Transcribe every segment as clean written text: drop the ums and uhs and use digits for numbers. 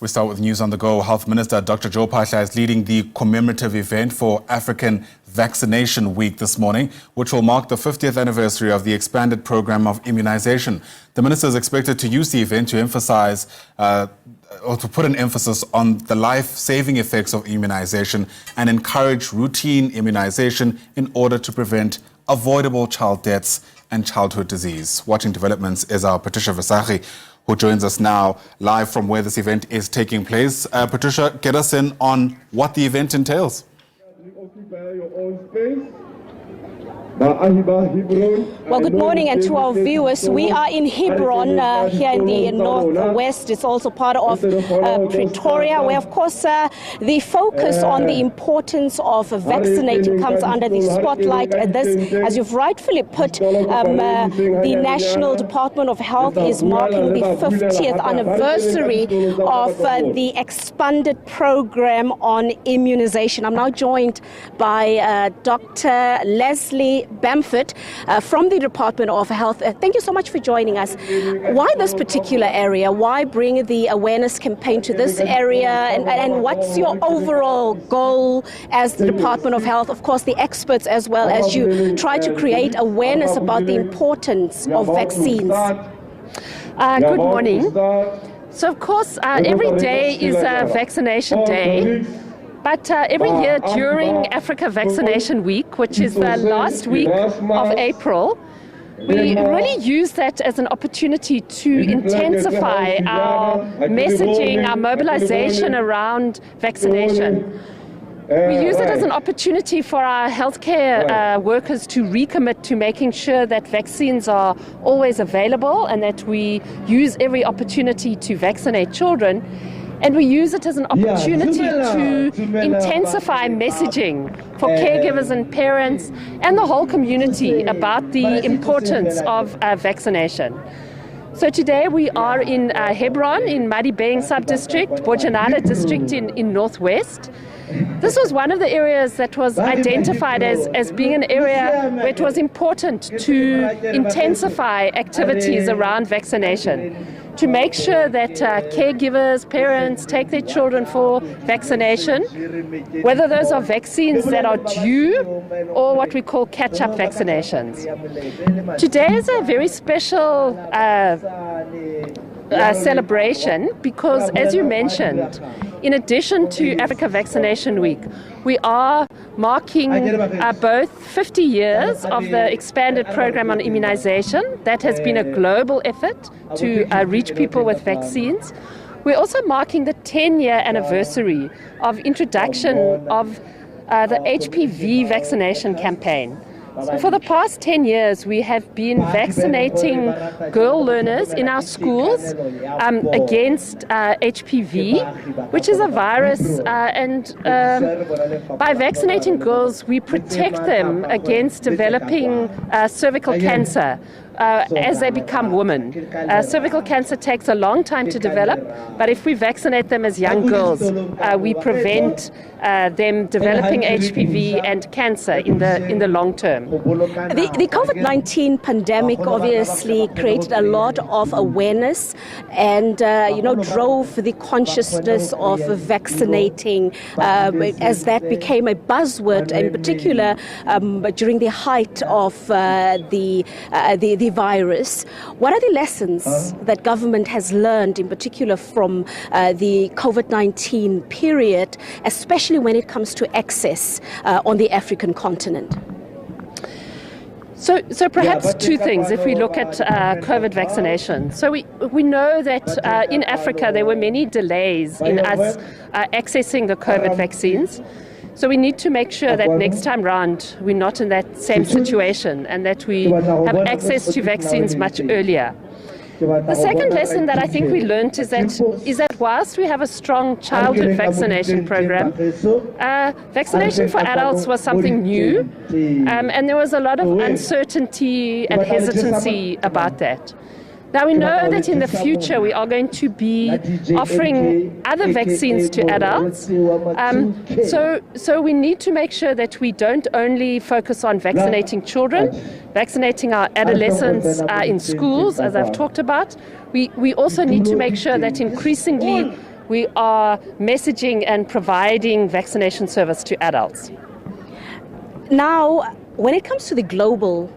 We start with news on the go. Health Minister Dr. Joe Phaahla is leading the commemorative event for African Vaccination Week this morning, which will mark the 50th anniversary of the Expanded Programme of Immunisation. The minister is expected to use the event to emphasise or to put an emphasis on the life-saving effects of immunisation and encourage routine immunisation in order to prevent avoidable child deaths and childhood disease. Watching developments is our Patricia Visagie, who joins us now live from where this event is taking place. Patricia, get us in on what the event entails. Well, good morning, and to our viewers. We are in Hebron here in the northwest. It's also part of Pretoria, where, of course, the focus on the importance of vaccinating comes under the spotlight. This, as you've rightfully put, the National Department of Health is marking the 50th anniversary of the Expanded Programme on Immunisation. I'm now joined by Dr. Lesley Bamford from the Department of Health. Thank you so much for joining us. Why this particular area? Why bring the awareness campaign to this area? And what's your overall goal as the Department of Health? Of course, the experts as well, as you try to create awareness about the importance of vaccines. Good morning. So, of course, every day is a vaccination day. But every year during Africa Vaccination Week, which is the last week of April, we really use that as an opportunity to intensify our messaging, our mobilization around vaccination. We use it as an opportunity for our healthcare workers to recommit to making sure that vaccines are always available and that we use every opportunity to vaccinate children. And we use it as an opportunity to intensify messaging for caregivers and parents and the whole community about the importance of vaccination. So today we are in Hebron, in Madibeng sub-district, Bojanala district in Northwest. This was one of the areas that was identified as being an area where it was important to intensify activities around vaccination, to make sure that caregivers, parents take their children for vaccination, whether those are vaccines that are due or what we call catch-up vaccinations. Today is a very special celebration because, as you mentioned, in addition to Africa Vaccination Week, we are marking both 50 years of the Expanded Programme on Immunisation. That has been a global effort to reach people with vaccines. We're also marking the 10-year anniversary of introduction of the HPV vaccination campaign. So for the past 10 years, we have been vaccinating girl learners in our schools against HPV, which is a virus, and by vaccinating girls, we protect them against developing cervical cancer as they become women. Cervical cancer takes a long time to develop, but if we vaccinate them as young girls, we prevent them developing HPV and cancer in the long term. The COVID-19 pandemic obviously created a lot of awareness and drove the consciousness of vaccinating as that became a buzzword, in particular during the height of the virus. What are the lessons that government has learned, in particular from the COVID-19 period, especially when it comes to access on the African continent? So perhaps two things if we look at COVID vaccination. So we know that in Africa there were many delays in us accessing the COVID vaccines. So we need to make sure that next time round we're not in that same situation and that we have access to vaccines much earlier. The second lesson that I think we learned is that whilst we have a strong childhood vaccination program, vaccination for adults was something new, and there was a lot of uncertainty and hesitancy about that. Now, we know that in the future we are going to be offering other vaccines to adults. So we need to make sure that we don't only focus on vaccinating children, vaccinating our adolescents in schools, as I've talked about. We also need to make sure that increasingly we are messaging and providing vaccination service to adults. Now, when it comes to the global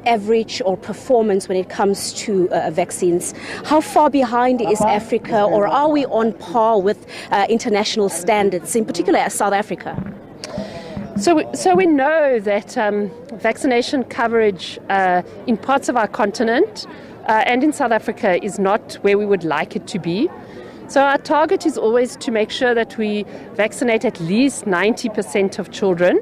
average or performance when it comes to vaccines, how far behind is Africa, or are we on par with international standards, in particular South Africa? So we know that vaccination coverage in parts of our continent and in South Africa is not where we would like it to be. So our target is always to make sure that we vaccinate at least 90% of children.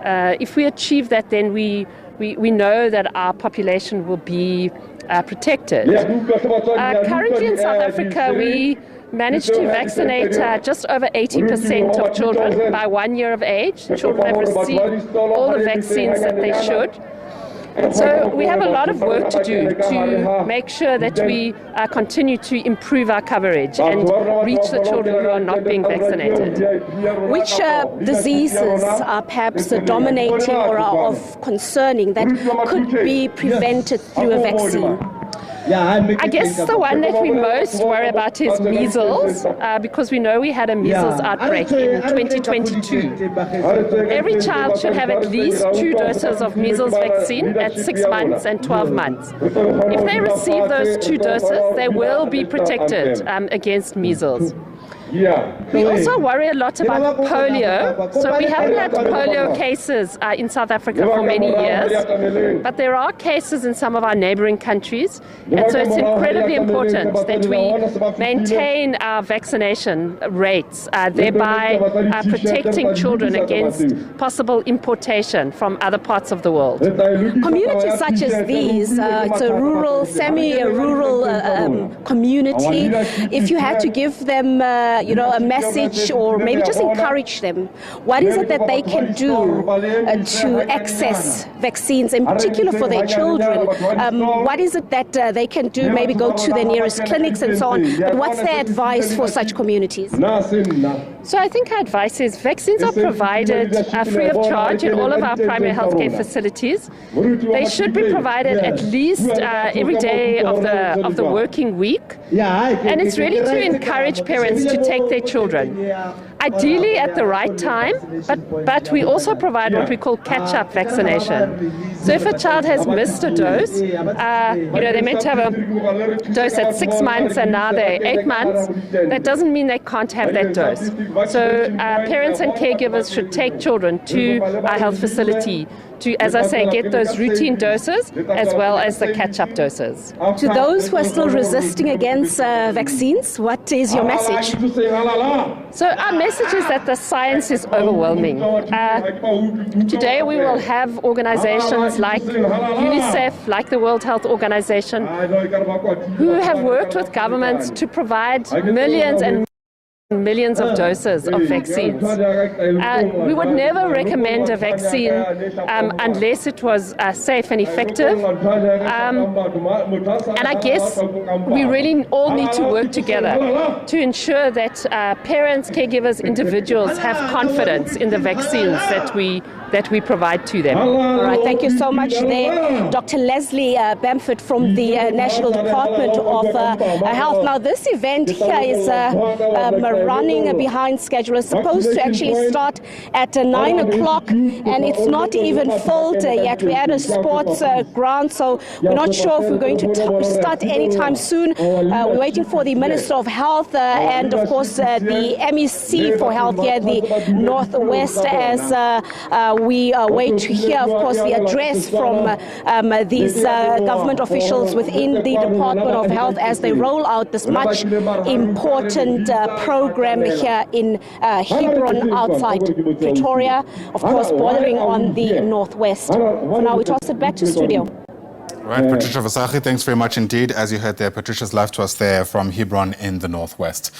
If we achieve that, then we know that our population will be protected. Currently in South Africa, we managed to vaccinate just over 80% of children by 1 year of age. Children have received all the vaccines that they should. So we have a lot of work to do to make sure that we continue to improve our coverage and reach the children who are not being vaccinated. Which diseases are perhaps dominating or are of concerning that could be prevented through a vaccine? I guess the one that we most worry about is measles, because we know we had a measles outbreak in 2022. Every child should have at least 2 doses of measles vaccine at 6 months and 12 months. If they receive those 2 doses, they will be protected against measles. We also worry a lot about polio. So we haven't had polio cases in South Africa for many years, but there are cases in some of our neighboring countries. And so it's incredibly important that we maintain our vaccination rates, thereby protecting children against possible importation from other parts of the world. Communities such as these, it's a rural, semi-rural community. If you had to give them a message or maybe just encourage them, what is it that they can do to access vaccines, in particular for their children? What is it that they can do? Maybe go to their nearest clinics and so on. But what's their advice for such communities? So I think our advice is vaccines are provided free of charge in all of our primary healthcare facilities. They should be provided at least every day of the working week. And it's really to encourage parents to take their children, ideally at the right time, but we also provide what we call catch-up vaccination. So if a child has missed a dose, they're meant to have a dose at 6 months and now they're 8 months, that doesn't mean they can't have that dose. So parents and caregivers should take children to our health facility to, as I say, get those routine doses as well as the catch-up doses. To those who are still resisting against vaccines, what is your message? So our message is that the science is overwhelming. Today we will have organizations like UNICEF, like the World Health Organization, who have worked with governments to provide millions and millions of doses of vaccines. We would never recommend a vaccine unless it was safe and effective. And I guess we really all need to work together to ensure that parents, caregivers, individuals have confidence in the vaccines that we provide to them. All right, thank you so much there, Dr. Lesley Bamford from the National Department of Health. Now, this event here is running behind schedule. It's supposed to actually start at 9 o'clock, and it's not even filled yet. We're at a sports ground, so we're not sure if we're going to start anytime soon. We're waiting for the Minister of Health and, of course, the MEC for Health here in the Northwest as we wait to hear, of course, the address from these government officials within the Department of Health as they roll out this much important program here in Hebron outside Pretoria, of course, bordering on the Northwest. For now, we toss it back to studio. Right, Patricia Visagie, thanks very much indeed. As you heard there, Patricia's live to us there from Hebron in the Northwest.